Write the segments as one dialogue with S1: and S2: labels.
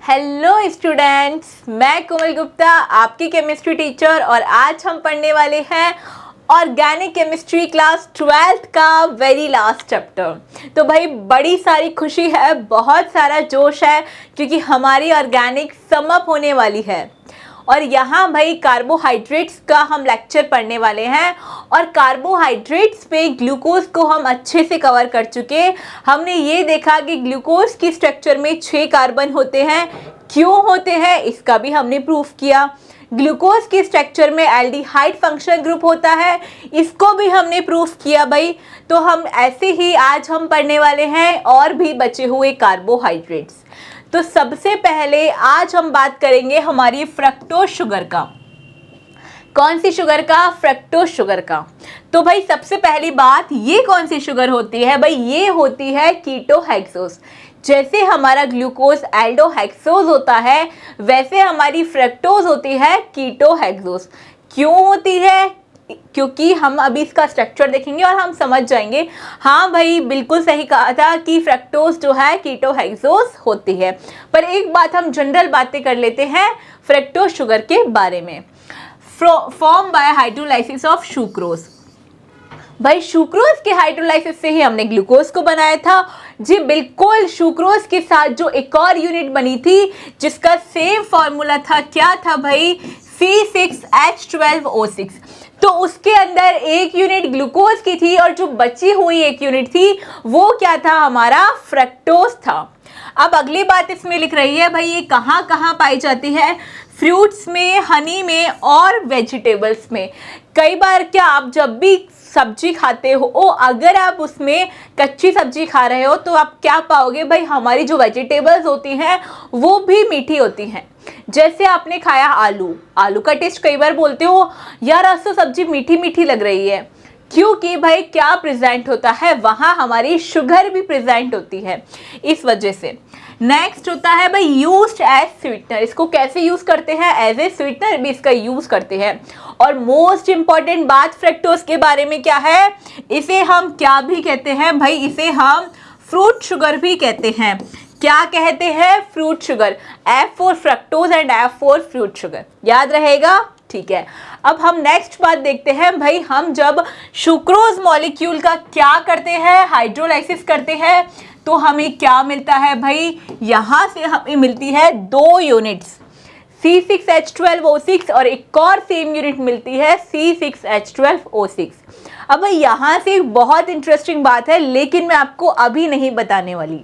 S1: Hello students, मैं कोमल गुप्ता आपकी chemistry teacher और आज हम पढ़ने वाले हैं ऑर्गेनिक केमिस्ट्री क्लास 12th का वेरी लास्ट चैप्टर। तो भाई बड़ी सारी खुशी है, बहुत सारा जोश है क्योंकि हमारी ऑर्गेनिक समअप होने वाली है। और यहाँ भाई कार्बोहाइड्रेट्स का हम लेक्चर पढ़ने वाले हैं और कार्बोहाइड्रेट्स पे ग्लूकोज को हम अच्छे से कवर कर चुके। हमने ये देखा कि ग्लूकोज की स्ट्रक्चर में 6 कार्बन होते हैं। क्यों होते हैं इसका भी हमने प्रूफ किया। ग्लूकोज की स्ट्रक्चर में एल्डिहाइड फंक्शनल ग्रुप होता है, इसको भी हमने प्रूफ किया भाई। तो हम ऐसे ही आज हम पढ़ने वाले हैं और भी बचे हुए कार्बोहाइड्रेट्स। तो सबसे पहले आज हम बात करेंगे हमारी फ्रक्टोज शुगर का। कौन सी शुगर का? फ्रक्टोज शुगर का। तो भाई सबसे पहली बात, ये कौन सी शुगर होती है? भाई ये होती है कीटोहेक्सोज। जैसे हमारा ग्लूकोज एल्डोहेक्सोज होता है, वैसे हमारी फ्रक्टोज होती है कीटोहेक्सोज। क्यों होती है? क्योंकि हम अभी इसका स्ट्रक्चर देखेंगे और हम समझ जाएंगे। हाँ भाई बिल्कुल सही कहा था कि फ्रक्टोज जो है कीटोहेक्सोज होती है। पर एक बात हम जनरल बातें कर लेते हैं फ्रक्टोज शुगर के बारे में। Form by hydrolysis of sucrose. भाई सुक्रोज के हाइड्रोलाइसिस से ही हमने ग्लूकोज को बनाया था। जी बिल्कुल, सुक्रोज के साथ जो एक और यूनिट बनी थी जिसका सेम फॉर्मूला था, क्या था भाई? C6H12O6। तो उसके अंदर एक यूनिट ग्लूकोज की थी और जो बची हुई एक यूनिट थी वो क्या था? हमारा फ्रक्टोज था। अब अगली बात इसमें लिख रही है भाई ये कहाँ कहाँ पाई जाती है? फ्रूट्स में, हनी में और वेजिटेबल्स में। कई बार क्या आप जब भी सब्जी खाते हो, अगर आप उसमें कच्ची सब्जी खा रहे हो तो आप क्या पाओगे भाई? हमारी जो वेजिटेबल्स होती हैं वो भी मीठी होती हैं। जैसे आपने खाया आलू का टेस्ट कई बार बोलते हो यार आज तो सब्जी मीठी मीठी लग रही है, क्योंकि भाई क्या प्रेजेंट होता है वहाँ? हमारी शुगर भी प्रेजेंट होती है, इस वजह से। नेक्स्ट होता है भाई यूज्ड एज स्वीटनर। इसको कैसे यूज करते हैं? एज ए स्वीटनर भी इसका यूज करते हैं। और मोस्ट इंपॉर्टेंट बात फ्रक्टोज के बारे में क्या है? इसे हम क्या भी कहते हैं भाई? इसे हम फ्रूट शुगर भी कहते हैं। क्या कहते हैं? Fruit sugar. F for fructose and F for fruit sugar. याद रहेगा? ठीक है। अब हम नेक्स्ट बात देखते हैं भाई, हम जब सुक्रोज मॉलिक्यूल का क्या करते हैं? हाइड्रोलाइसिस करते हैं, तो हमें क्या मिलता है भाई? यहाँ से हमें मिलती है 2 यूनिट्स, C6H12O6 और एक और सेम यूनिट मिलती है C6H12O6। अब भाई यहाँ से बहुत इंटरेस्टिंग बात है, लेकिन मैं आपको अभी नहीं बताने वाली।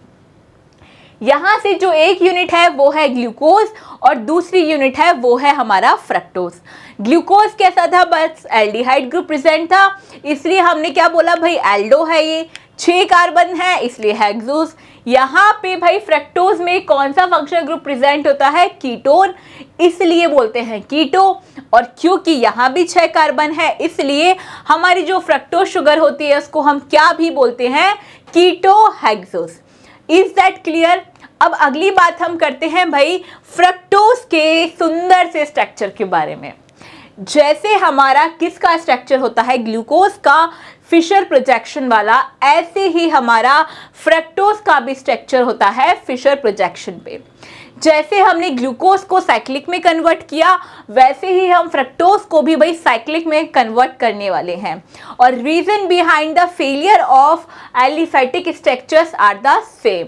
S1: यहाँ से जो एक यूनिट है वो है ग्लूकोज और दूसरी यूनिट है वो है हमारा फ्रक्टोज। ग्लूकोज कैसा था? बस एल्डिहाइड ग्रुप प्रेजेंट था, इसलिए हमने क्या बोला भाई? एल्डो है, ये 6 कार्बन है इसलिए हेक्सोज। यहाँ पे भाई फ्रक्टोज में कौन सा फंक्शनल ग्रुप प्रेजेंट होता है? कीटोन, इसलिए बोलते हैं कीटो। और क्योंकि यहाँ भी 6 कार्बन है इसलिए हमारी जो फ्रक्टोज शुगर होती है उसको हम क्या भी बोलते हैं? कीटोहेक्सोज। Is that clear? अब अगली बात हम करते हैं भाई फ्रक्टोज के सुंदर से स्ट्रक्चर के बारे में। जैसे हमारा किसका स्ट्रक्चर होता है? ग्लूकोज का फिशर प्रोजेक्शन वाला, ऐसे ही हमारा फ्रक्टोज का भी स्ट्रक्चर होता है फिशर प्रोजेक्शन पे। जैसे हमने ग्लूकोज को साइक्लिक में कन्वर्ट किया, वैसे ही हम फ्रक्टोज को भी भाई साइक्लिक में कन्वर्ट करने वाले हैं। और reason behind the failure of aliphatic structures are the same.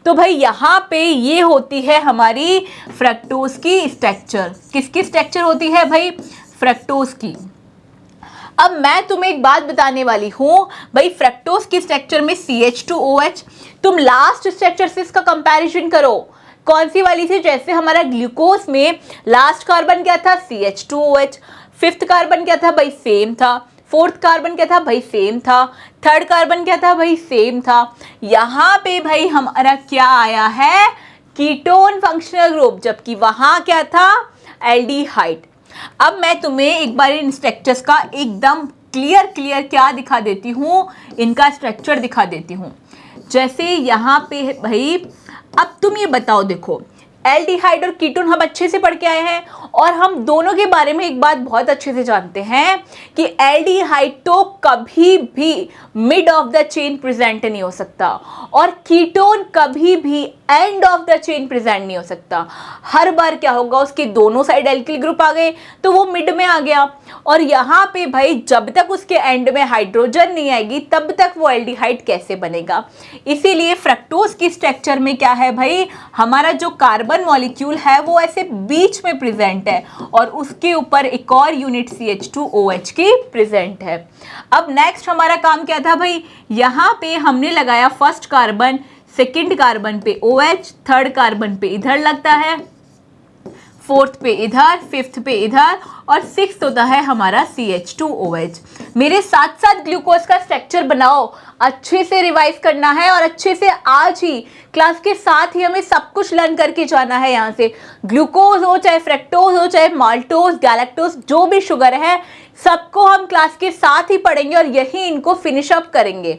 S1: तो भाई यहाँ पे ये होती है हमारी फ्रक्टोज की स्ट्रक्चर। किसकी स्ट्रक्चर होती है भाई? फ्रक्टोज की। अब मैं तुम्हें एक बात बताने वाली हूँ भाई, फ्रक्टोज की स्ट्रक्चर में CH2OH। तुम लास्ट स्ट्रक्चर से इसका कंपैरिजन करो, कौन सी वाली थी? जैसे हमारा ग्लूकोज में लास्ट कार्बन क्या था? CH2OH। 5th कार्बन क्या था भाई? सेम था। 4th कार्बन क्या था भाई? सेम था। 3rd कार्बन क्या था भाई? सेम था। यहाँ पे भाई हमारा क्या आया है? कीटोन फंक्शनल ग्रुप, जबकि वहाँ क्या था? एल्डिहाइड। अब मैं तुम्हें एक बार इन स्ट्रक्चर्स का एकदम क्लियर क्या दिखा देती हूँ, इनका स्ट्रक्चर दिखा देती हूँ। जैसे यहाँ पे भाई अब तुम ये बताओ, देखो एल्डिहाइड और कीटोन हम अच्छे से पढ़ के आए हैं, और हम दोनों के बारे में एक बात बहुत अच्छे से जानते हैं कि एल्डिहाइड तो कभी भी mid of the chain present नहीं हो सकता, और कीटोन कभी भी end of the chain present नहीं हो सकता। हर बार क्या होगा, उसके दोनों साइड एल्किल ग्रुप आ गए तो वो मिड में आ गया, और यहाँ पे भाई जब तक उसके एंड में हाइड्रोजन नहीं आएगी तब तक वो एल्डिहाइड कैसे बनेगा। इसीलिए फ्रक्टोज की स्ट्रक्चर में क्या है भाई, हमारा जो कार्बन मॉलिक्यूल है वो ऐसे बीच में प्रेजेंट है, और उसके ऊपर एक और यूनिट CH2OH की प्रेजेंट है। अब नेक्स्ट हमारा काम क्या था भाई, यहाँ पे हमने लगाया फर्स्ट कार्बन, सेकेंड कार्बन पे OH, थर्ड कार्बन पे इधर लगता है, फोर्थ पे इधर, फिफ्थ पे इधर, और सिक्स्थ होता है हमारा CH2OH। मेरे साथ साथ ग्लूकोज का स्ट्रक्चर बनाओ, अच्छे से रिवाइज करना है, और अच्छे से आज ही क्लास के साथ ही हमें सब कुछ लर्न करके जाना है। यहाँ से ग्लूकोज हो, चाहे फ्रक्टोज हो, चाहे माल्टोज, गैलेक्टोज, जो भी शुगर है सबको हम क्लास के साथ ही पढ़ेंगे और यही इनको फिनिश अप करेंगे।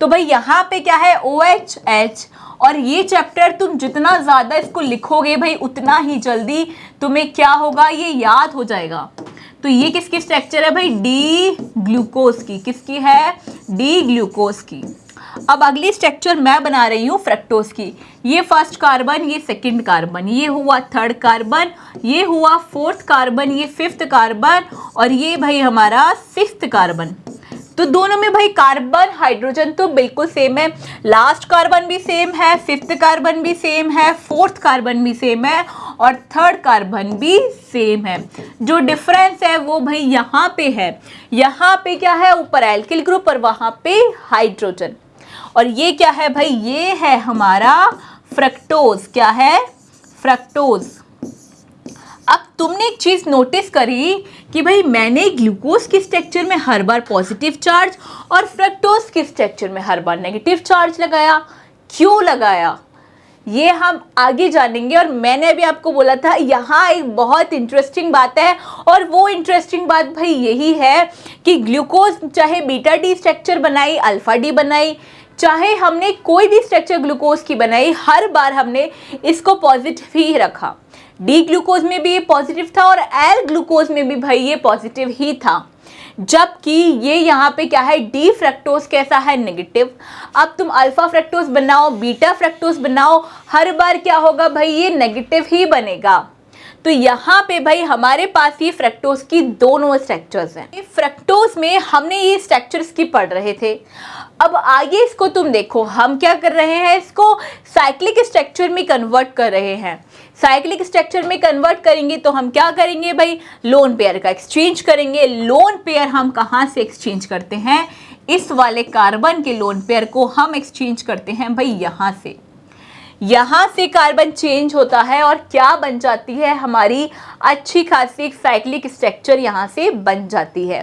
S1: तो भाई यहाँ पे क्या है, OH, और ये चैप्टर तुम जितना ज़्यादा इसको लिखोगे भाई उतना ही जल्दी तुम्हें क्या होगा, ये याद हो जाएगा। तो ये किसकी स्ट्रक्चर है भाई, डी ग्लूकोज की। किसकी है, डी ग्लूकोज की। अब अगली स्ट्रक्चर मैं बना रही हूँ फ्रक्टोज की। ये फर्स्ट कार्बन, ये सेकंड कार्बन, ये हुआ थर्ड कार्बन, ये हुआ फोर्थ कार्बन, ये फिफ्थ कार्बन, और ये भाई हमारा सिक्स्थ कार्बन। तो दोनों में भाई कार्बन हाइड्रोजन तो बिल्कुल सेम है, लास्ट कार्बन भी सेम है, फिफ्थ कार्बन भी सेम है, फोर्थ कार्बन भी सेम है, और थर्ड कार्बन भी सेम है। जो डिफरेंस है वो भाई यहाँ पे है, यहाँ पे क्या है, ऊपर एल्किल ग्रुप और वहाँ पे हाइड्रोजन। और ये क्या है भाई, ये है हमारा फ्रक्टोज। क्या है, फ्रक्टोज। अब तुमने एक चीज़ नोटिस करी कि भाई मैंने ग्लूकोज के स्ट्रक्चर में हर बार पॉजिटिव चार्ज और फ्रक्टोज के स्ट्रक्चर में हर बार नेगेटिव चार्ज लगाया। क्यों लगाया ये हम आगे जानेंगे। और मैंने अभी आपको बोला था यहाँ एक बहुत इंटरेस्टिंग बात है, और वो इंटरेस्टिंग बात भाई यही है कि ग्लूकोज चाहे बीटा डी स्ट्रक्चर बनाई, अल्फा डी बनाई, चाहे हमने कोई भी स्ट्रक्चर ग्लूकोज की बनाई, हर बार हमने इसको पॉजिटिव ही रखा। डी ग्लूकोज में भी ये पॉजिटिव था और एल ग्लूकोज में भी भाई ये पॉजिटिव ही था, जबकि ये यहाँ पे क्या है, डी फ्रक्टोज कैसा है, नेगेटिव। अब तुम अल्फा फ्रक्टोज बनाओ, बीटा फ्रक्टोज बनाओ, हर बार क्या होगा भाई, ये नेगेटिव ही बनेगा। तो यहाँ पे भाई हमारे पास ये फ्रक्टोज की दोनों स्ट्रक्चर्स हैं। फ्रक्टोज में हमने ये स्ट्रक्चर्स की पढ़ रहे थे। अब आगे इसको तुम देखो, हम क्या कर रहे हैं, इसको साइक्लिक स्ट्रक्चर में कन्वर्ट कर रहे हैं। साइक्लिक स्ट्रक्चर में कन्वर्ट करेंगे तो हम क्या करेंगे भाई, लोन पेयर का एक्सचेंज करेंगे। लोन पेयर हम कहाँ से एक्सचेंज करते हैं, इस वाले कार्बन के लोन पेयर को हम एक्सचेंज करते हैं भाई यहाँ से कार्बन चेंज होता है और क्या बन जाती है, हमारी अच्छी खासी साइक्लिक स्ट्रक्चर यहाँ से बन जाती है।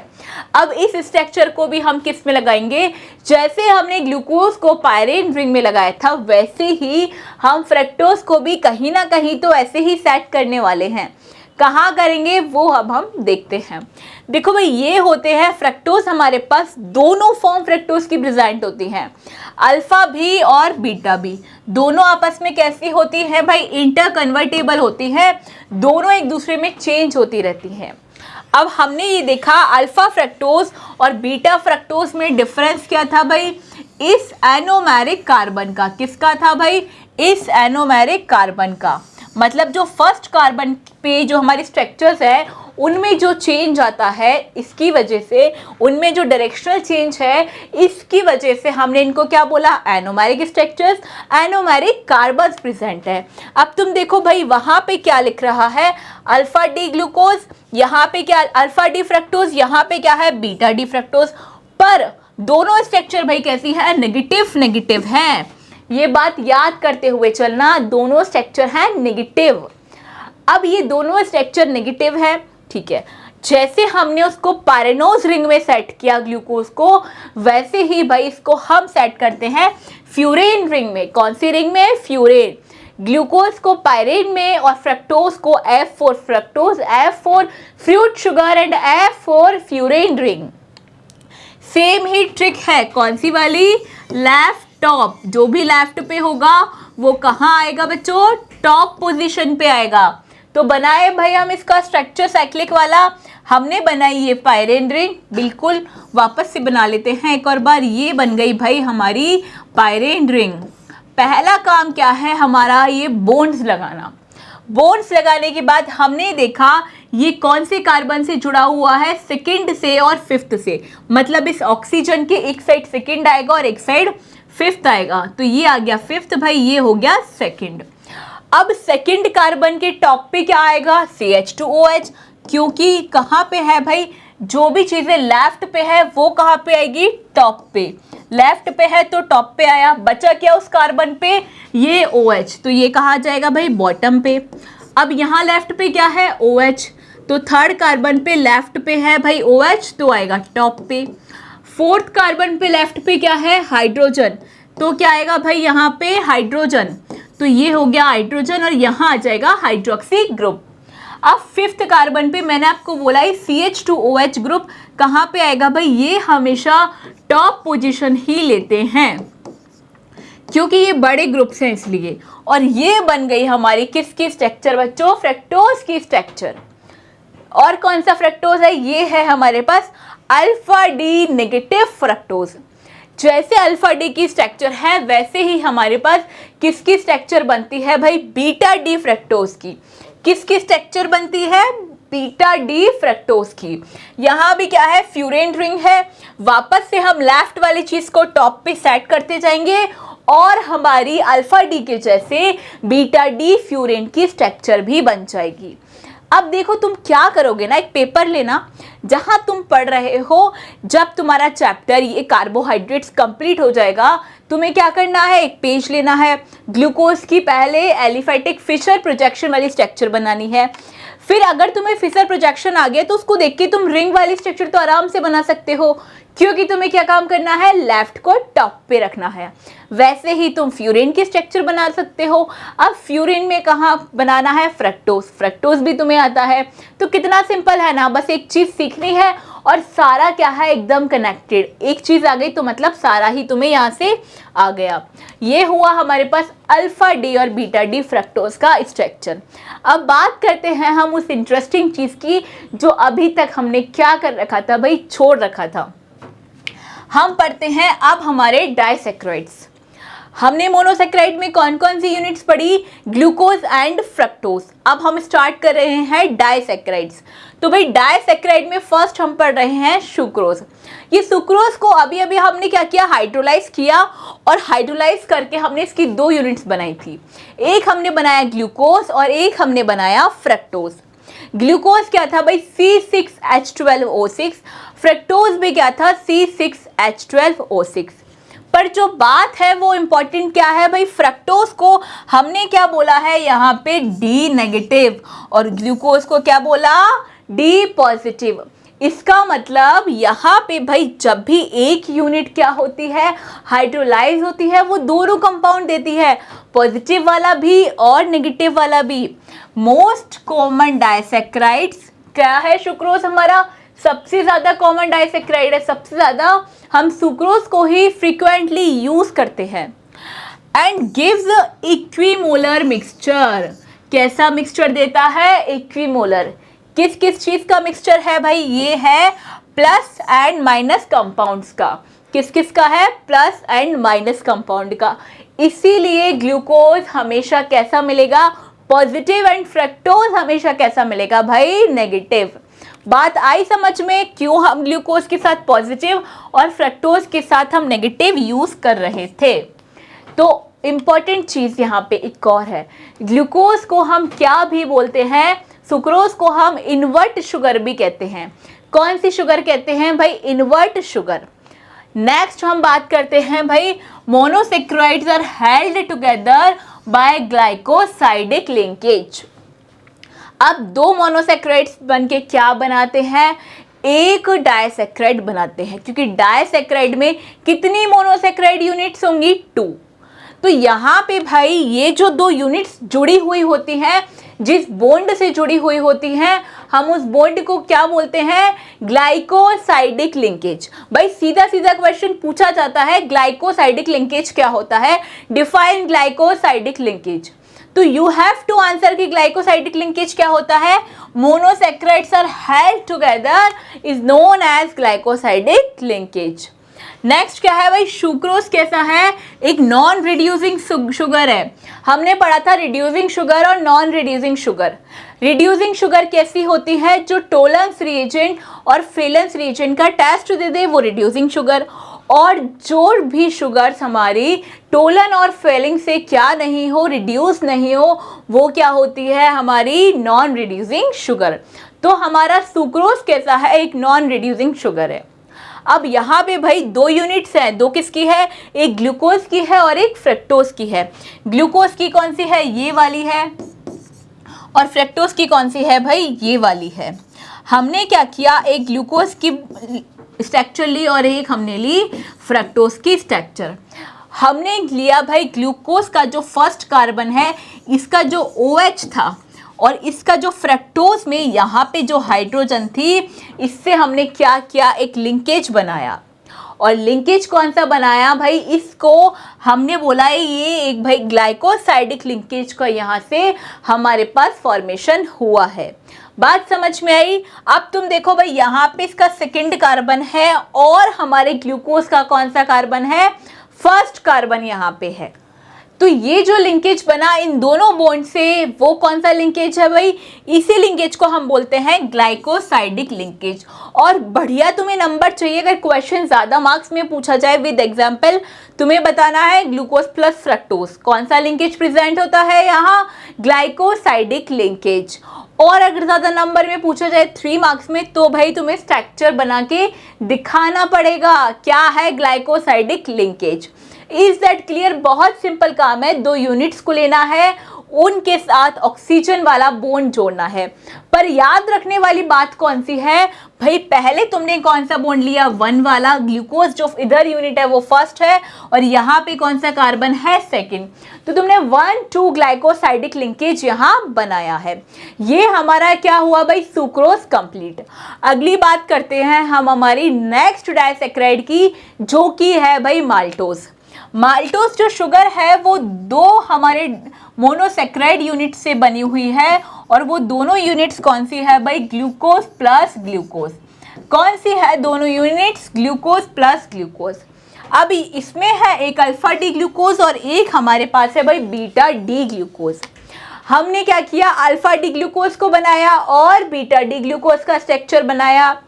S1: अब इस स्ट्रक्चर को भी हम किस में लगाएंगे, जैसे हमने ग्लूकोज को पायरेन रिंग में लगाया था वैसे ही हम फ्रक्टोज को भी कहीं ना कहीं तो ऐसे ही सेट करने वाले हैं। कहाँ करेंगे वो अब हम देखते हैं। देखो भाई ये होते हैं फ्रक्टोज, हमारे पास दोनों फॉर्म फ्रक्टोज की प्रेजेंट होती हैं, अल्फा भी और बीटा भी। दोनों आपस में कैसी होती हैं भाई, इंटर कन्वर्टेबल होती हैं, दोनों एक दूसरे में चेंज होती रहती हैं। अब हमने ये देखा अल्फा फ्रक्टोज और बीटा फ्रक्टोज में डिफरेंस क्या था भाई, इस एनोमेरिक कार्बन का। किसका था भाई, इस एनोमेरिक कार्बन का। मतलब जो फर्स्ट कार्बन पे जो हमारी स्ट्रक्चर्स है उनमें जो चेंज आता है, इसकी वजह से उनमें जो डायरेक्शनल चेंज है, इसकी वजह से हमने इनको क्या बोला, anomeric structures, anomeric carbons present है। अब तुम देखो भाई वहाँ पे क्या लिख रहा है, अल्फा डी ग्लूकोज, यहाँ पे क्या अल्फा डी फ्रक्टोज, यहाँ पे क्या है बीटा डी फ्रक्टोज, पर दोनों स्ट्रक्चर भाई कैसी है, नेगेटिव है। ये बात याद करते हुए चलना, दोनों स्ट्रक्चर है नेगेटिव। अब ये दोनों स्ट्रक्चर नेगेटिव है, ठीक है। जैसे हमने उसको पायरेनोज रिंग में सेट किया ग्लूकोज को, वैसे ही भाई इसको हम सेट करते हैं फ्यूरेन रिंग में। कौन सी रिंग में, फ्यूरेन। ग्लूकोज को पायरेन में और फ्रक्टोज को F4 fructose, F4 fruit sugar and F4 furan ring. Same he trick है, कौन सी वाली, लेफ्ट टॉप, जो भी लेफ्ट पे होगा वो कहाँ आएगा बच्चों, टॉप पोजीशन पे आएगा। तो बनाए भाई हम इसका स्ट्रक्चर साइक्लिक वाला, हमने बनाई ये पायरेन रिंग, बिल्कुल वापस से बना लेते हैं एक और बार। ये बन गई भाई हमारी पायरेन रिंग। पहला काम क्या है हमारा, ये बॉन्ड्स लगाना। बॉन्ड्स लगाने के बाद हमने देखा ये कौन से कार्बन से जुड़ा हुआ है, सेकंड से और फिफ्थ से, मतलब इस ऑक्सीजन के एक साइड सेकंड आएगा और एक साइड फिफ्थ आएगा, तो ये आ गया फिफ्थ भाई, ये हो गया सेकंड। अब सेकंड कार्बन के टॉप पे क्या आएगा, CH2OH, क्योंकि कहाँ पे है भाई, जो भी चीजें लेफ्ट पे है वो कहाँ पे आएगी, टॉप पे। लेफ्ट पे है तो टॉप पे आया, बचा क्या उस कार्बन पे, ये OH, तो ये कहाँ जाएगा भाई, बॉटम पे। अब यहाँ लेफ्ट पे क्या है, OH, तो थर्ड कार्बन पे लेफ्ट पे है भाई OH, तो आएगा टॉप पे। फोर्थ कार्बन पे लेफ्ट पे क्या है, हाइड्रोजन, तो क्या आएगा भाई यहाँ पे, हाइड्रोजन, तो ये हो गया हाइड्रोजन और यहाँ आ जाएगा हाइड्रोक्सी ग्रुप। अब फिफ्थ कार्बन पे मैंने आपको बोला है CH2OH ग्रुप कहाँ पे आएगा भाई, ये हमेशा टॉप पोजीशन ही लेते हैं क्योंकि ये बड़े ग्रुप्स हैं इसलिए। और ये बन गई हमारी किसकी स्ट्रक्चर बच्चों, फ्रक्टोज की स्ट्रक्चर। और कौन सा फ्रक्टोज है, ये है हमारे पास अल्फा डी नेगेटिव फ्रक्टोज। जैसे अल्फा डी की स्ट्रक्चर है वैसे ही हमारे पास किसकी स्ट्रक्चर बनती है भाई, बीटा डी फ्रक्टोज की। किसकी स्ट्रक्चर बनती है, बीटा डी फ्रक्टोज की। यहाँ भी क्या है, फ्यूरेन रिंग है। वापस से हम लेफ्ट वाली चीज को टॉप पे सेट करते जाएंगे और हमारी अल्फा डी के जैसे बीटा डी फ्यूरेन की स्ट्रक्चर भी बन जाएगी। अब देखो तुम क्या करोगे ना, एक पेपर लेना जहां तुम पढ़ रहे हो, जब तुम्हारा चैप्टर ये कार्बोहाइड्रेट्स कंप्लीट हो जाएगा, तुम्हें क्या करना है, एक पेज लेना है, ग्लूकोज की पहले एलिफेटिक फिशर प्रोजेक्शन वाली स्ट्रक्चर बनानी है। फिर अगर तुम्हें फिशर प्रोजेक्शन आ गया तो उसको देख के तुम रिंग वाली स्ट्रक्चर तो आराम से बना सकते हो, क्योंकि तुम्हें क्या काम करना है, लेफ्ट को टॉप पे रखना है। वैसे ही तुम फ्यूरिन की स्ट्रक्चर बना सकते हो। अब फ्यूरिन में कहाँ बनाना है, फ्रक्टोज। फ्रक्टोज भी तुम्हें आता है, तो कितना सिंपल है ना, बस एक चीज सीखनी है और सारा क्या है, एकदम कनेक्टेड। एक चीज आ गई तो मतलब सारा ही तुम्हें यहाँ से आ गया। ये हुआ हमारे पास अल्फा डी और बीटा डी फ्रक्टोज का स्ट्रक्चर। अब बात करते हैं हम उस इंटरेस्टिंग चीज की जो अभी तक हमने क्या कर रखा था भाई, छोड़ रखा था। हम पढ़ते हैं अब हमारे डाइसैकेराइड्स। हमने मोनोसैकेराइड में कौन कौन सी यूनिट्स पढ़ी, ग्लूकोज एंड फ्रक्टोज। अब हम स्टार्ट कर रहे हैं डाइसैकेराइड्स। तो भाई डाइसैकेराइड में फर्स्ट हम पढ़ रहे हैं सुक्रोज। ये सुक्रोज को अभी अभी हमने क्या किया, हाइड्रोलाइज किया और हाइड्रोलाइज करके हमने इसकी दो यूनिट्स बनाई थी। एक हमने बनाया ग्लूकोज और एक हमने बनाया फ्रक्टोज। ग्लूकोज क्या था भाई, C6H12O6। फ्रक्टोज भी क्या था, C6H12O6। पर जो बात है वो इंपॉर्टेंट क्या है भाई, फ्रक्टोज को हमने क्या बोला है यहाँ पे, डी नेगेटिव, और ग्लूकोज को क्या बोला, डी पॉजिटिव। इसका मतलब यहाँ पे भाई जब भी एक यूनिट क्या होती है, हाइड्रोलाइज होती है, वो दोनों कंपाउंड देती है, पॉजिटिव वाला भी और नेगेटिव वाला भी। मोस्ट कॉमन डाइसैकेराइड्स क्या है, सुक्रोज हमारा सबसे ज्यादा कॉमन डाइसैकेराइड है, सबसे ज्यादा हम सुक्रोज को ही फ्रीक्वेंटली यूज करते हैं। And gives equimolar mixture. कैसा मिक्सचर देता है, इक्विमोलर। किस किस चीज का मिक्सचर है भाई, ये है प्लस एंड माइनस कंपाउंड्स का। किस किस का है, प्लस एंड माइनस कंपाउंड का। इसीलिए ग्लूकोज हमेशा कैसा मिलेगा, पॉजिटिव, एंड फ्रक्टोज हमेशा कैसा मिलेगा भाई, नेगेटिव। बात आई समझ में, क्यों हम ग्लूकोज के साथ पॉजिटिव और फ्रक्टोज के साथ हम नेगेटिव यूज कर रहे थे। तो इंपॉर्टेंट चीज यहाँ पे एक और है, ग्लूकोज को हम क्या भी बोलते हैं, सुक्रोज को हम इन्वर्ट शुगर भी कहते हैं। कौन सी शुगर कहते हैं भाई, इन्वर्ट शुगर। नेक्स्ट हम बात करते हैं भाई, monosaccharides are held together by glycosidic linkage. अब दो मोनोसैकेराइड्स बनके क्या बनाते हैं, एक डाइसैकेराइड बनाते हैं, क्योंकि डाइसैकेराइड में कितनी मोनोसैकेराइड यूनिट्स होंगी, 2। तो यहाँ पे भाई ये जो दो यूनिट्स जुड़ी हुई होती हैं, जिस बॉन्ड से जुड़ी हुई होती हैं, हम उस बॉन्ड को क्या बोलते हैं, ग्लाइकोसाइडिक लिंकेज। भाई सीधा सीधा क्वेश्चन पूछा जाता है, ग्लाइकोसाइडिक लिंकेज क्या होता है, डिफाइन ग्लाइकोसाइडिक लिंकेज। तो यू हैव टू आंसर कि ग्लाइकोसाइडिक लिंकेज क्या होता है, monosaccharides are held together is known as glycosidic linkage. Next क्या है भाई, सुक्रोज कैसा है, एक नॉन रिड्यूसिंग शुगर है। हमने पढ़ा था रिड्यूसिंग शुगर और non reducing sugar. Reducing sugar कैसी होती है, जो टोलेंस रिएजेंट और फेलेंस रिएजेंट का टेस्ट दे दे वो रिड्यूसिंग शुगर। और जो भी शुगर्स हमारी टोलन और फेलिंग से क्या नहीं हो, रिड्यूस नहीं हो, वो क्या होती है, हमारी नॉन रिड्यूसिंग शुगर। तो हमारा सुक्रोज कैसा है, एक नॉन रिड्यूसिंग शुगर है। अब यहाँ पे भाई दो यूनिट्स हैं, दो किसकी है, एक ग्लूकोज की है और एक फ्रक्टोज की है। ग्लूकोज की कौन सी है, ये वाली है, और फ्रक्टोज की कौन सी है भाई, ये वाली है। हमने क्या किया, एक ग्लूकोज की स्ट्रक्चर ली और एक हमने ली फ्रक्टोज की स्ट्रक्चर। हमने लिया भाई ग्लूकोज का जो फर्स्ट कार्बन है, इसका जो OH था और इसका जो फ्रक्टोज में यहाँ पे जो हाइड्रोजन थी, इससे हमने क्या किया, एक लिंकेज बनाया। और लिंकेज कौन सा बनाया भाई, इसको हमने बोला है ये एक भाई ग्लाइकोसाइडिक लिंकेज का यहाँ से हमारे पास फॉर्मेशन हुआ है। बात समझ में आई। अब तुम देखो भाई यहाँ पे इसका सेकंड कार्बन है और हमारे ग्लूकोज का कौन सा कार्बन है, फर्स्ट कार्बन यहाँ पे है। तो ये जो लिंकेज बना इन दोनों बॉन्ड से, वो कौन सा लिंकेज है भाई, इसी लिंकेज को हम बोलते हैं ग्लाइकोसाइडिक लिंकेज। और बढ़िया तुम्हें नंबर चाहिए, अगर क्वेश्चन ज़्यादा मार्क्स में पूछा जाए विद एग्जाम्पल, तुम्हें बताना है ग्लूकोज प्लस फ्रक्टोज कौन सा लिंकेज प्रेजेंट होता है यहाँ, ग्लाइकोसाइडिक लिंकेज। और अगर ज़्यादा नंबर में पूछा जाए 3 मार्क्स में, तो भाई तुम्हें स्ट्रक्चर बना के दिखाना पड़ेगा क्या है glycosidic linkage. Is that clear. बहुत सिंपल काम है, 2 यूनिट्स को लेना है, उनके साथ ऑक्सीजन वाला बॉन्ड जोड़ना है। पर याद रखने वाली बात कौन सी है भाई, पहले तुमने कौन सा बॉन्ड लिया, 1 वाला, ग्लूकोज जो इधर यूनिट है वो फर्स्ट है और यहाँ पे कौन सा कार्बन है, सेकंड। तो तुमने 1,2 ग्लाइकोसाइडिक लिंकेज यहाँ बनाया है। ये हमारा क्या हुआ भाई, सुक्रोज कंप्लीट। अगली बात करते हैं हम हमारी नेक्स्ट डाइसैकेराइड की, जो कि है भाई माल्टोज। माल्टोज जो शुगर है वो 2 हमारे मोनोसैकेराइड यूनिट से बनी हुई है, और वो दोनों यूनिट्स कौन सी है भाई, ग्लूकोज प्लस ग्लूकोज। कौन सी है दोनों यूनिट्स, ग्लूकोज प्लस ग्लूकोज। अब इसमें है एक अल्फा डी ग्लूकोज और एक हमारे पास है भाई बीटा डी ग्लूकोज। हमने क्या किया, अल्फा डी ग्लूकोज को बनाया और बीटा डी ग्लूकोज का स्ट्रक्चर बनाया।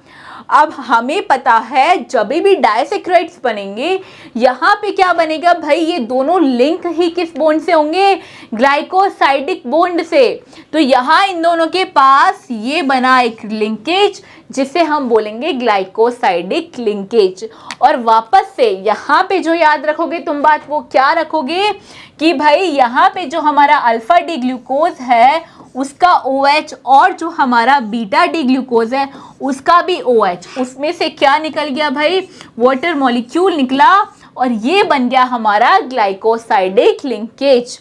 S1: अब हमें पता है जब भी डाइसैकेराइड्स बनेंगे, यहाँ पे क्या बनेगा भाई, ये दोनों लिंक ही किस बॉन्ड से होंगे, ग्लाइकोसाइडिक बॉन्ड से। तो यहाँ इन दोनों के पास ये बना एक लिंकेज, जिसे हम बोलेंगे ग्लाइकोसाइडिक लिंकेज। और वापस से यहाँ पे जो याद रखोगे तुम बात, वो क्या रखोगे कि भाई यहाँ पे जो हमारा अल्फा डी ग्लूकोज है उसका OH और जो हमारा बीटा डी ग्लूकोज है उसका भी OH, उसमें से क्या निकल गया भाई, वाटर मॉलिक्यूल निकला, और ये बन गया हमारा ग्लाइकोसाइडिक लिंकेज।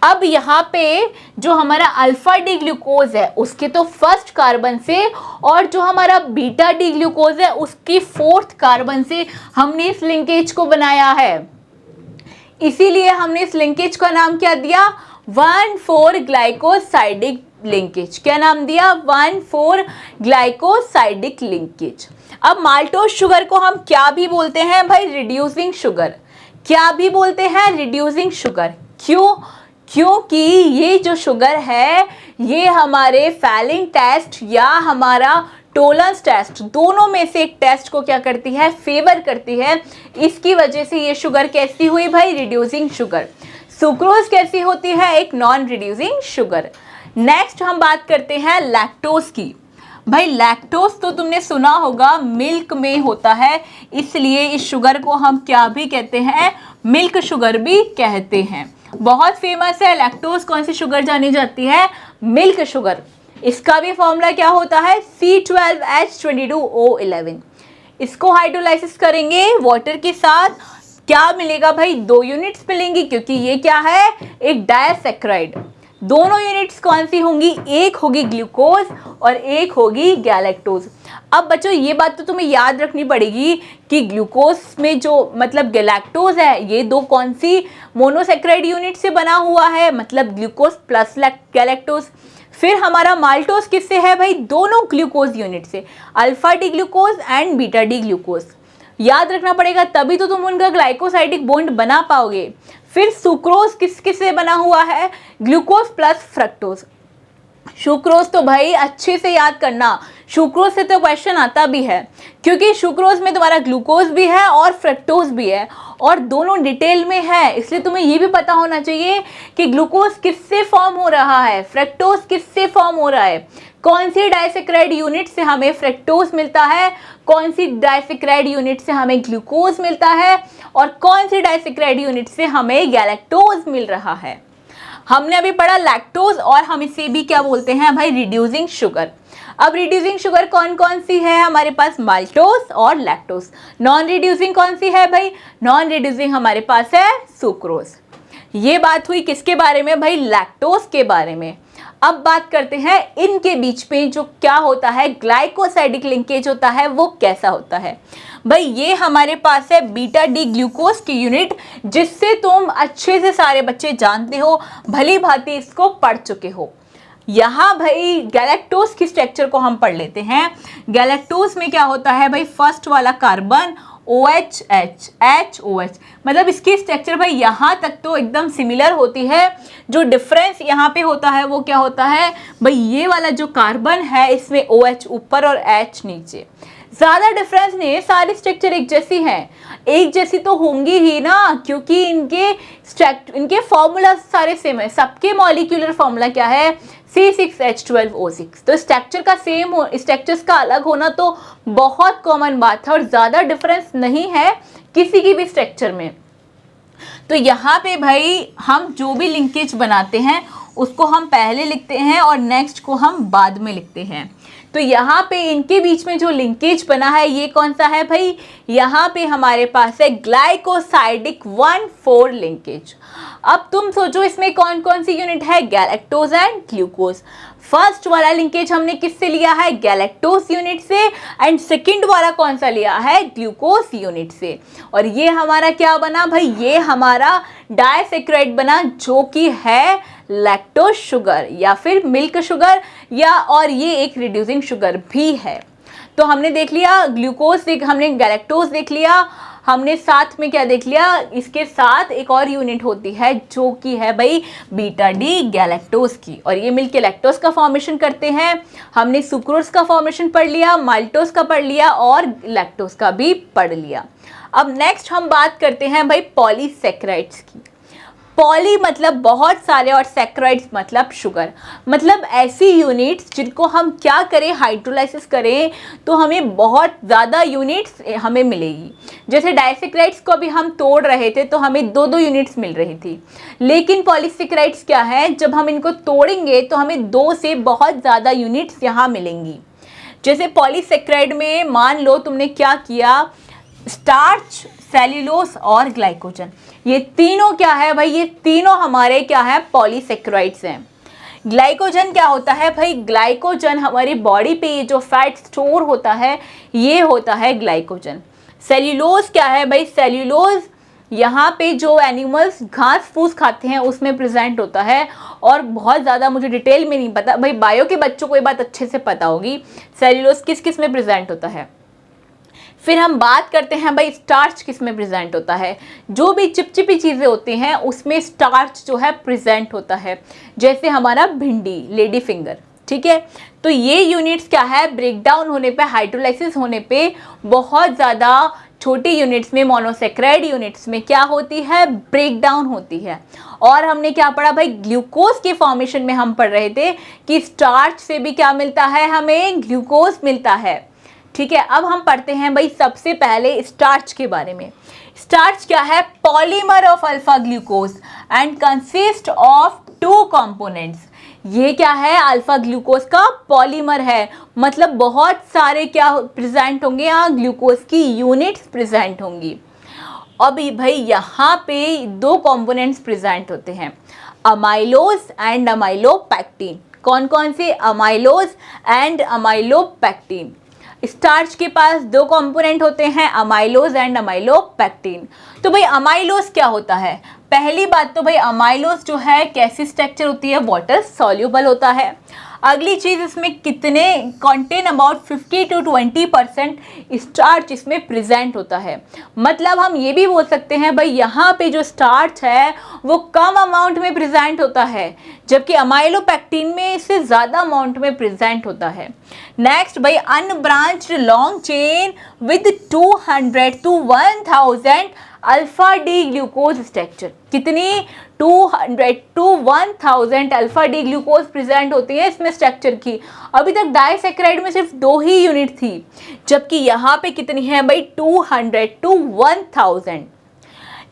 S1: अब यहाँ पे जो हमारा अल्फा डी ग्लूकोज है उसके तो फर्स्ट कार्बन से, और जो हमारा बीटा डी ग्लूकोज है उसकी 4th कार्बन से हमने इस लिंकेज को बनाया है। इसीलिए हमने इस लिंकेज का नाम क्या दिया, 1,4 ग्लाइकोसाइडिक लिंकेज। क्या नाम दिया, 1,4 ग्लाइकोसाइडिक लिंकेज। अब माल्टोज शुगर को हम क्या भी बोलते हैं भाई, रिड्यूसिंग शुगर। क्या भी बोलते हैं, रिड्यूसिंग शुगर। क्यों, क्योंकि ये जो शुगर है ये हमारे फैलिंग टेस्ट या हमारा टोलेंस टेस्ट, दोनों में से एक टेस्ट को क्या करती है, फेवर करती है। इसकी वजह से ये शुगर कैसी हुई भाई, रिड्यूसिंग शुगर। सुक्रोज कैसी होती है, एक नॉन रिड्यूसिंग शुगर। नेक्स्ट हम बात करते हैं लैक्टोज की। भाई लैक्टोज तो तुमने सुना होगा, मिल्क में होता है, इसलिए इस शुगर को हम क्या भी कहते हैं, मिल्क शुगर भी कहते हैं। बहुत फेमस है लैक्टोज। कौन सी शुगर जानी जाती है, मिल्क शुगर। इसका भी फॉर्मूला क्या होता है, C12H22O11। इसको हाइड्रोलाइसिस करेंगे वाटर के साथ, क्या मिलेगा भाई, 2 यूनिट्स मिलेंगी, क्योंकि ये क्या है, एक डाइसैकेराइड। दोनों यूनिट्स कौन सी होंगी, एक होगी ग्लूकोज और एक होगी गैलेक्टोज। अब बच्चों ये बात तो तुम्हें याद रखनी पड़ेगी कि ग्लूकोज में जो मतलब गैलेक्टोज है ये दो कौन सी मोनोसेक्राइड यूनिट से बना हुआ है, मतलब ग्लूकोज प्लस गैलेक्टोज। फिर हमारा माल्टोज किससे है भाई, दोनों ग्लूकोज यूनिट से, alpha D glucose and beta D glucose. याद रखना पड़ेगा तभी तो तुम उनका ग्लाइकोसाइडिक बॉन्ड बना पाओगे। फिर सुक्रोज किस से बना हुआ है, ग्लूकोज प्लस फ्रक्टोज। सुक्रोज तो भाई अच्छे से याद करना, सुक्रोज से तो क्वेश्चन आता भी है क्योंकि सुक्रोज में तुम्हारा ग्लूकोज भी है और फ्रक्टोज भी है और दोनों डिटेल में है, इसलिए तुम्हें ये भी पता होना चाहिए कि ग्लूकोज किससे फॉर्म हो रहा है, फ्रक्टोज किससे फॉर्म हो रहा है, कौन सी डाइसेक्राइड यूनिट से हमें फ्रक्टोज मिलता है, कौन सी डाइसेक्राइड यूनिट से हमें ग्लूकोज मिलता है और कौन सी डाइसेक्राइड यूनिट से हमें गैलेक्टोज मिल रहा है। हमने अभी पढ़ा लैक्टोज और हम इसे भी क्या बोलते हैं भाई, रिड्यूसिंग शुगर। अब रिड्यूसिंग शुगर कौन कौन सी है हमारे पास, माल्टोज और लैक्टोज। नॉन रिड्यूसिंग कौन सी है भाई, नॉन रिड्यूसिंग हमारे पास है सुक्रोज। ये बात हुई किसके बारे में भाई, लैक्टोज के बारे में। अब बात करते हैं इनके बीच में जो क्या होता है, ग्लाइकोसाइडिक लिंकेज होता है वो कैसा होता है भाई। ये हमारे पास है बीटा डी ग्लूकोज की यूनिट, जिससे तुम अच्छे से सारे बच्चे जानते हो, भली भांति इसको पढ़ चुके हो। यहाँ भाई गैलेक्टोज की स्ट्रक्चर को हम पढ़ लेते हैं। गैलेक्टोज में क्या होता है भाई, फर्स्ट वाला कार्बन OH HOH, मतलब इसकी स्ट्रक्चर भाई यहाँ तक तो एकदम सिमिलर होती है। जो डिफरेंस यहाँ पे होता है वो क्या होता है भाई, ये वाला जो कार्बन है इसमें OH ऊपर और H नीचे, ज़्यादा डिफरेंस नहीं है, सारी स्ट्रक्चर एक जैसी हैं। एक जैसी तो होंगी ही ना, क्योंकि इनके फॉर्मूला सारे सेम है। सबके मॉलिक्यूलर फॉर्मूला क्या है, C6H12O6। तो स्ट्रक्चर का सेम हो, स्ट्रक्चर्स का अलग होना तो बहुत कॉमन बात है और ज़्यादा डिफरेंस नहीं है किसी की भी स्ट्रक्चर में। तो यहाँ पे भाई हम जो भी लिंकेज बनाते हैं उसको हम पहले लिखते हैं और नेक्स्ट को हम बाद में लिखते हैं। तो यहाँ पे इनके बीच में जो लिंकेज बना है ये कौन सा है भाई, यहाँ पे हमारे पास है ग्लाइकोसाइडिक 1,4 लिंकेज। अब तुम सोचो इसमें कौन कौन सी यूनिट है, गैलेक्टोज एंड ग्लूकोज। फर्स्ट वाला लिंकेज हमने किससे लिया है, गैलेक्टोज यूनिट से, एंड सेकंड वाला कौन सा लिया है, ग्लूकोज यूनिट से। और ये हमारा क्या बना भाई, ये हमारा डाइसेक्राइड बना जो कि है लैक्टोज शुगर या फिर मिल्क शुगर, या और ये एक रिड्यूसिंग शुगर भी है। तो हमने देख लिया ग्लूकोज, हमने गैलेक्टोज देख लिया, हमने साथ में क्या देख लिया, इसके साथ एक और यूनिट होती है जो कि है भाई बीटा डी गैलेक्टोज की, और ये मिलके लैक्टोज का फॉर्मेशन करते हैं। हमने सुक्रोज का फॉर्मेशन पढ़ लिया, माल्टोज का पढ़ लिया और लैक्टोज का भी पढ़ लिया। अब नेक्स्ट हम बात करते हैं भाई पॉलीसेक्राइड्स की। पॉली मतलब बहुत सारे और सैक्राइड्स मतलब शुगर, मतलब ऐसी यूनिट्स जिनको हम क्या करें, हाइड्रोलाइसिस करें तो हमें बहुत ज़्यादा यूनिट्स हमें मिलेगी। जैसे डाइसेक्राइड्स को अभी हम तोड़ रहे थे तो हमें 2-2 यूनिट्स मिल रही थी, लेकिन पॉलीसेक्राइड्स क्या है, जब हम इनको तोड़ेंगे तो हमें 2 से बहुत ज़्यादा यूनिट्स यहाँ मिलेंगी। जैसे पॉलीसेक्राइड में मान लो तुमने क्या किया, स्टार्च, सेल्यूलोज और ग्लाइकोजन, ये तीनों क्या है भाई, ये तीनों हमारे क्या है, पॉलीसेक्राइड्स हैं। ग्लाइकोजन क्या होता है भाई, ग्लाइकोजन हमारी बॉडी पे ये जो फैट स्टोर होता है ये होता है ग्लाइकोजन। सेल्यूलोज क्या है भाई, सेल्यूलोज यहाँ पे जो एनिमल्स घास फूस खाते हैं उसमें प्रेजेंट होता है, और बहुत ज़्यादा मुझे डिटेल में नहीं पता भाई, बायो के बच्चों को ये बात अच्छे से पता होगी सेल्यूलोज किस किस में प्रेजेंट होता है। फिर हम बात करते हैं भाई स्टार्च किस में प्रेजेंट होता है, जो भी चिपचिपी चीज़ें होती हैं उसमें स्टार्च जो है प्रेजेंट होता है, जैसे हमारा भिंडी, लेडी फिंगर, ठीक है। तो ये यूनिट्स क्या है, ब्रेक डाउन होने पे, हाइड्रोलाइसिस होने पे बहुत ज़्यादा छोटी यूनिट्स में, मोनोसेक्राइड यूनिट्स में क्या होती है, ब्रेक डाउन होती है। और हमने क्या पढ़ा भाई, ग्लूकोज के फॉर्मेशन में हम पढ़ रहे थे कि स्टार्च से भी क्या मिलता है, हमें ग्लूकोज मिलता है, ठीक है। अब हम पढ़ते हैं भाई सबसे पहले स्टार्च के बारे में। स्टार्च क्या है, polymer of alpha glucose and consist of 2 components. ये क्या है, अल्फा ग्लूकोज का पॉलीमर है, मतलब बहुत सारे क्या प्रेजेंट होंगे, यहाँ ग्लूकोज की यूनिट्स प्रेजेंट होंगी। अभी भाई यहाँ पे 2 कंपोनेंट्स प्रेजेंट होते हैं। Amylose and amylopectin. कौन कौन से? Amylose and amylopectin. स्टार्च के पास दो कंपोनेंट होते हैं, अमाइलोज एंड अमाइलोपेक्टिन। तो भाई अमाइलोज क्या होता है? पहली बात तो भाई अमाइलोज जो है कैसी स्ट्रक्चर होती है? वाटर सॉल्यूबल होता है। अगली चीज़, इसमें कितने कंटेन अबाउट 50 to 20% स्टार्च इसमें प्रेजेंट होता है। मतलब हम ये भी बोल सकते हैं भाई यहाँ पे जो स्टार्च है वो कम अमाउंट में प्रेजेंट होता है, जबकि अमाइलोपेक्टिन में इससे ज़्यादा अमाउंट में प्रेजेंट होता है। नेक्स्ट भाई unbranched long chain with 200 to 1000 alpha D glucose structure. कितनी? 200 to 1000 alpha D glucose present होती है इसमें स्ट्रक्चर की। अभी तक डाइसैकेराइड में सिर्फ 2 ही यूनिट थी, जबकि यहाँ पे कितनी है भाई? 200 to 1000।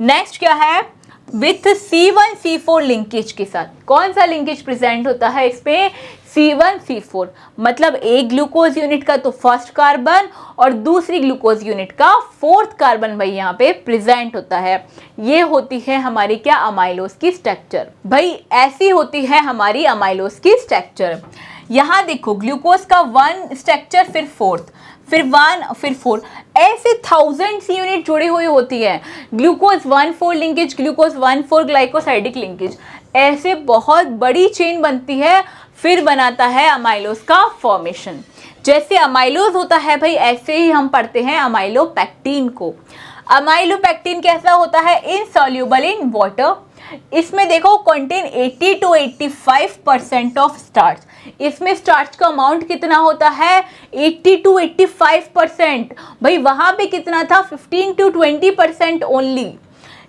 S1: नेक्स्ट क्या है? विथ C1C4 लिंकेज के साथ। कौन सा लिंकेज प्रेजेंट होता है इसमें? C1C4। मतलब एक ग्लूकोज यूनिट का तो फर्स्ट कार्बन और दूसरी ग्लूकोज यूनिट का फोर्थ कार्बन भाई यहाँ पे प्रेजेंट होता है। ये होती है हमारी क्या? अमाइलोज की स्ट्रक्चर। भाई ऐसी होती है हमारी अमाइलोज की स्ट्रक्चर। यहाँ देखो ग्लूकोज का 1 स्ट्रक्चर, फिर फोर्थ, फिर 1, फिर 4, ऐसे थाउजेंड्स यूनिट जुड़ी हुई होती है। Glucose 1,4 linkage, glucose 1,4 glycosidic linkage, ऐसे बहुत बड़ी चेन बनती है, फिर बनाता है अमाइलोज का फॉर्मेशन। जैसे अमाइलोज होता है भाई, ऐसे ही हम पढ़ते हैं अमाइलोपेक्टिन को। अमाइलोपेक्टिन कैसा होता है? Insoluble in water. इसमें देखो कंटेन 80 to 85% ऑफ स्टार्च। इसमें स्टार्च का अमाउंट कितना होता है? 80 to 85%। भाई वहां पे कितना था? 15 to 20% only.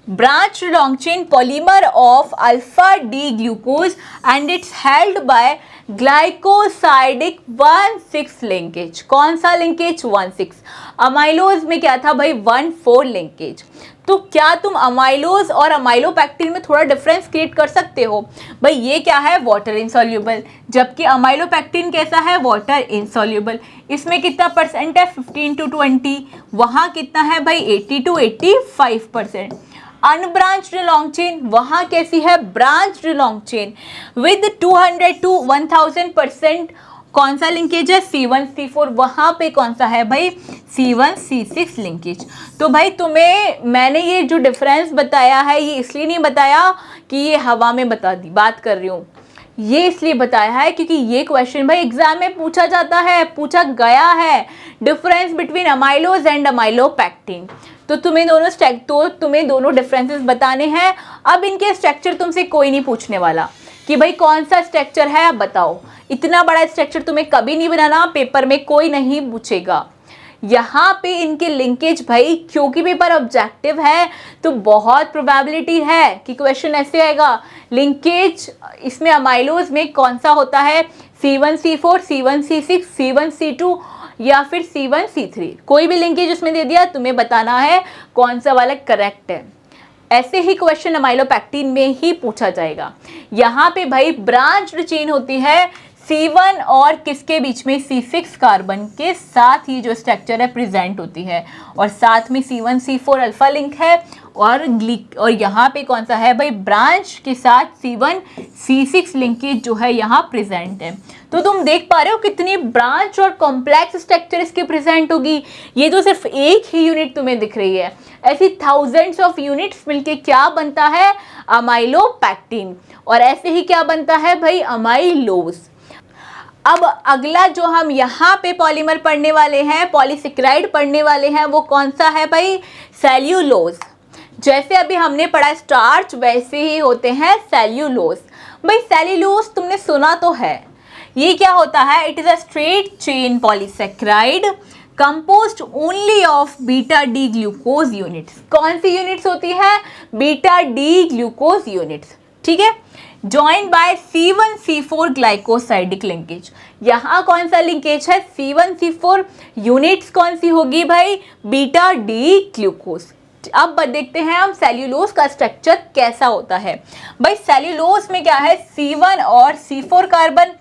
S1: Branch long chain polymer of alpha D glucose and it's held by glycosidic 1,6 linkage. कौन सा लिंकेज? 1,6। अमाइलोज में क्या था भाई? 1,4 लिंकेज। तो क्या तुम अमाइलोज और अमाइलोपेक्टिन में थोड़ा डिफरेंस क्रिएट कर सकते हो? भाई ये क्या है? वाटर इनसॉल्यूबल, जबकि अमाइलोपेक्टिन कैसा है? Water insoluble. इसमें कितना परसेंट है? 15 to 20। वहाँ कितना है भाई? 80 to 85%। अनब्रांच्ड लॉन्ग चेन वहाँ कैसी है? Branched long chain with 200 to 1000%। कौन सा लिंकेज है? C1C4। वहाँ पे कौन सा है भाई? C1C6 linkage. तो भाई तुम्हें मैंने ये जो डिफरेंस बताया है ये इसलिए नहीं बताया कि ये हवा में बात कर रही हूँ, ये इसलिए बताया है क्योंकि ये क्वेश्चन भाई एग्जाम में पूछा जाता है, पूछा गया है, difference between amylose and amylopectin. तो तुम्हें दोनों डिफरेंसेस बताने हैं। अब इनके स्ट्रक्चर तुमसे कोई नहीं पूछने वाला कि भाई कौन सा स्ट्रक्चर है, आप बताओ। इतना बड़ा स्ट्रक्चर तुम्हें कभी नहीं बनाना, पेपर में कोई नहीं पूछेगा। यहाँ पे इनके लिंकेज भाई, क्योंकि पेपर ऑब्जेक्टिव है तो बहुत प्रोबेबिलिटी है कि क्वेश्चन ऐसे आएगा। लिंकेज इसमें अमाइलोज में कौन सा होता है? C1C4, C1C6, C1C2 या फिर C1C3। कोई भी लिंकेज उसमें दे दिया, तुम्हें बताना है कौन सा वाला करेक्ट है। ऐसे ही क्वेश्चन अमाइलोपेक्टिन में ही पूछा जाएगा। यहाँ पे भाई ब्रांच्ड चेन होती है C1 और किसके बीच में? C6 कार्बन के साथ ही जो स्ट्रक्चर है प्रेजेंट होती है, और साथ में C1C4 अल्फा लिंक है, और यहाँ पे कौन सा है भाई? ब्रांच के साथ C1C6 लिंकेज जो है यहाँ प्रेजेंट है। तो तुम देख पा रहे हो कितनी ब्रांच और कॉम्प्लेक्स स्ट्रक्चर इसके प्रेजेंट होगी। ये तो सिर्फ एक ही यूनिट तुम्हें दिख रही है, ऐसी थाउजेंड्स ऑफ यूनिट्स मिलके क्या बनता है? अमाइलोपेक्टिन। और ऐसे ही क्या बनता है भाई? अमाइलोज। अब अगला जो हम यहाँ पे पॉलीमर पढ़ने वाले हैं, पॉलीसेकेराइड पढ़ने वाले हैं, वो कौन सा है भाई? सेल्यूलोज। जैसे अभी हमने पढ़ा स्टार्च, वैसे ही होते हैं सेल्यूलोज। भाई सेल्यूलोज तुमने सुना तो है, ये क्या होता है? It is a straight chain polysaccharide composed only of beta D glucose units. कौन सी यूनिट्स होती है? बीटा डी ग्लूकोज यूनिट्स, ठीक है। Joined by C1C4 glycosidic linkage. यहाँ कौन सा लिंकेज है? C1C4। यूनिट्स कौन सी होगी भाई? Beta D glucose. अब देखते हैं हम सेल्यूलोज का स्ट्रक्चर कैसा होता है। भाई सेल्यूलोज में क्या है? C1 और C4 कार्बन,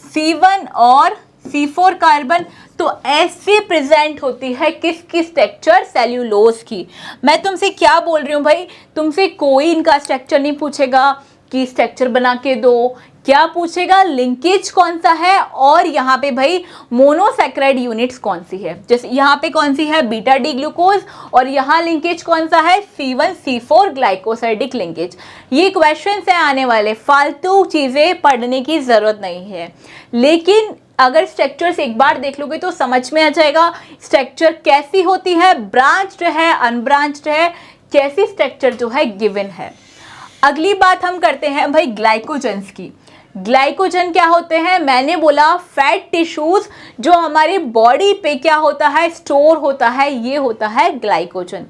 S1: C1 और C4 कार्बन। तो ऐसे प्रेजेंट होती है किसकी स्ट्रक्चर? सेल्यूलोज की। मैं तुमसे क्या बोल रही हूँ भाई? तुमसे कोई इनका स्ट्रक्चर नहीं पूछेगा, कि स्ट्रक्चर बना के दो, क्या पूछेगा लिंकेज कौन सा है, और यहाँ पे भाई मोनोसैकेराइड यूनिट्स कौन सी है, जैसे यहाँ पे कौन सी है बीटा डी ग्लूकोज, और यहाँ लिंकेज कौन सा है C1C4 ग्लाइकोसाइडिक लिंकेज। ये क्वेश्चन है आने वाले, फालतू चीज़ें पढ़ने की ज़रूरत नहीं है, लेकिन अगर स्ट्रक्चर्स एक बार देख लोगे तो समझ में आ जाएगा स्ट्रक्चर कैसी होती है, ब्रांच्ड है अनब्रांच्ड है, कैसी स्ट्रक्चर जो है गिवन है। अगली बात हम करते हैं भाई ग्लाइकोजन्स की। ग्लाइकोजन क्या होते हैं, मैंने बोला फैट टिश्यूज जो हमारी बॉडी पे क्या होता है स्टोर होता है, ये होता है glycogen.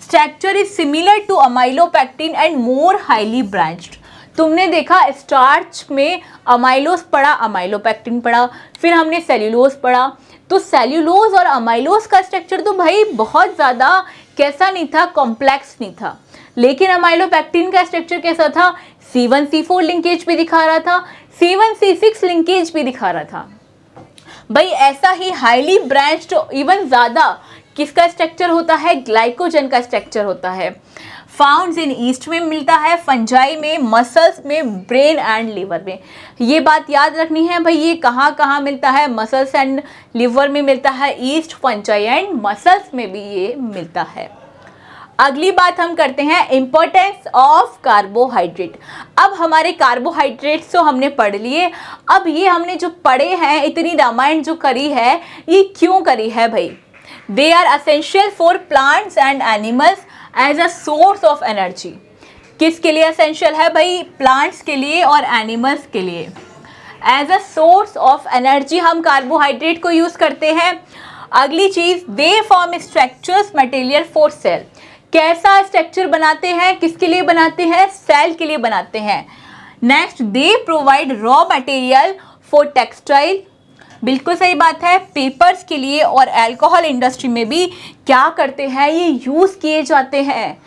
S1: Structure is similar to amylopectin and more highly branched. तुमने देखा स्टार्च में अमाइलोज पढ़ा, अमाइलोपेक्टिन पढ़ा, फिर हमने सेल्यूलोज पढ़ा, तो सेल्यूलोज और अमाइलोज का स्ट्रक्चर तो भाई बहुत ज़्यादा कैसा नहीं था, कॉम्प्लेक्स नहीं था, लेकिन अमाइलोपेक्टिन का स्ट्रक्चर कैसा था, C1C4 लिंकेज भी दिखा रहा था, C1C6 लिंकेज भी दिखा रहा था। भाई ऐसा ही हाईली ब्रांच्ड इवन ज़्यादा किसका स्ट्रक्चर होता है, ग्लाइकोजन का स्ट्रक्चर होता है। फाउंड्स इन ईस्ट में मिलता है, फंजाई में, मसल्स में, ब्रेन एंड लिवर में। ये बात याद रखनी है भाई, ये कहाँ कहाँ मिलता है, मसल्स एंड लिवर में मिलता है, ईस्ट, फंजाई एंड मसल्स में भी ये मिलता है। अगली बात हम करते हैं इंपॉर्टेंस ऑफ कार्बोहाइड्रेट। अब हमारे कार्बोहाइड्रेट्स तो हमने पढ़ लिए, अब ये हमने जो पढ़े हैं, इतनी रामायण जो करी है, ये क्यों करी है भाई, they are essential for plants and animals as a source of energy. किसके लिए असेंशियल है भाई, प्लांट्स के लिए और एनिमल्स के लिए। As a source of energy हम कार्बोहाइड्रेट को यूज करते हैं। अगली चीज, they form structures material for cell. कैसा स्ट्रक्चर बनाते हैं, किसके लिए बनाते हैं, सेल के लिए बनाते हैं। Next, they provide raw material for textile. बिल्कुल सही बात है, पेपर्स के लिए और अल्कोहल इंडस्ट्री में भी क्या करते हैं, ये यूज़ किए जाते हैं।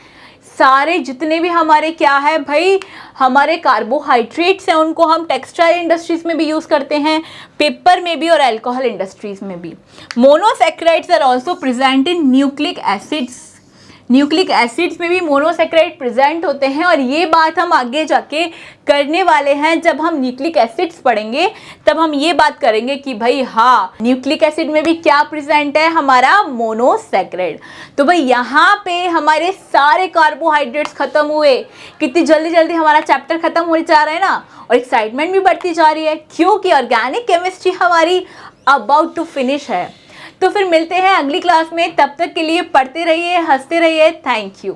S1: सारे जितने भी हमारे क्या है भाई, हमारे कार्बोहाइड्रेट्स हैं, उनको हम टेक्सटाइल इंडस्ट्रीज में भी यूज़ करते हैं, पेपर में भी और अल्कोहल इंडस्ट्रीज में भी। Monosaccharides are also present in nucleic acids. Nucleic acids में भी मोनोसैकेराइड प्रेजेंट होते हैं, और ये बात हम आगे जाके करने वाले हैं। जब हम न्यूक्लिक एसिड्स पढ़ेंगे तब हम ये बात करेंगे कि भाई हाँ, न्यूक्लिक एसिड में भी क्या प्रेजेंट है, हमारा मोनोसैकेराइड। तो भाई यहाँ पे हमारे सारे कार्बोहाइड्रेट्स खत्म हुए। कितनी जल्दी जल्दी हमारा चैप्टर खत्म होने जा रहा है ना, और एक्साइटमेंट भी बढ़ती जा रही है, क्योंकि ऑर्गेनिक केमिस्ट्री हमारी अबाउट टू फिनिश है। तो फिर मिलते हैं अगली क्लास में, तब तक के लिए पढ़ते रहिए, हंसते रहिए। Thank you.